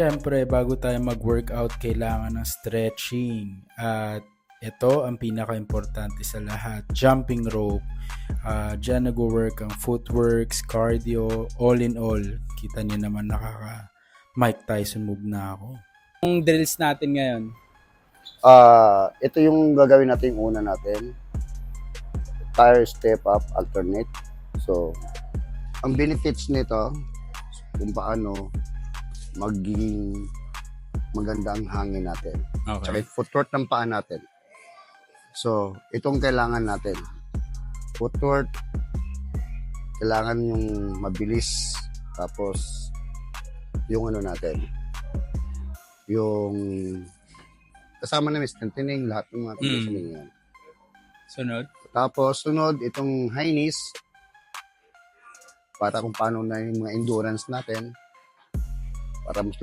Siyempre, bago tayo mag-workout, kailangan ng stretching. At ito ang pinaka-importante sa lahat, jumping rope. Diyan nag-work ang footworks, cardio, all in all. Kita niyo naman Mike Tyson move na ako. Ang drills natin ngayon. Ito yung gagawin natin una natin. Tire step up alternate. So, ang benefits nito kung paano magiging maganda ang hangin natin. Tsaka yung footwork ng paa natin. So, itong kailangan natin. Footwork, kailangan yung mabilis. Tapos, yung ano natin. Yung kasama na strengthening lahat ng mga conditioning yan. Sunod. Tapos, sunod, itong high knees. Para kung paano na yung mga endurance natin. Para mas